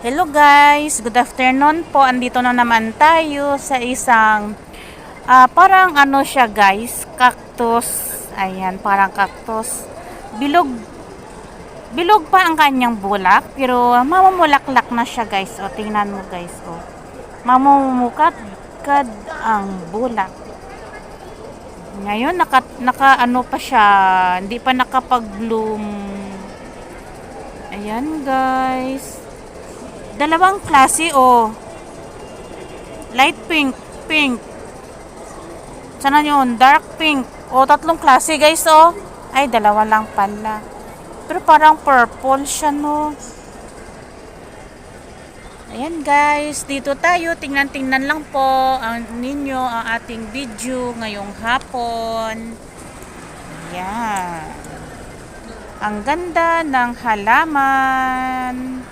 Hello guys, good afternoon po. Andito na naman tayo sa isang parang ano siya guys, cactus. Ayan, parang cactus. Bilog bilog pa ang kanyang bulak, pero mamumulaklak na siya guys. O tingnan mo guys, o. Mamumukad ang bulak. Ngayon naka ano pa siya, hindi pa nakapag-bloom. Ayan guys. Dalawang klase light pink, pink. Sana yun, dark pink. Tatlong klase guys Ay, dalawa lang pala. Pero parang purple siya no. Ayan guys, dito tayo. Tingnan-tingnan lang po ang ating video ngayong hapon. Ayan. Ang ganda ng halaman.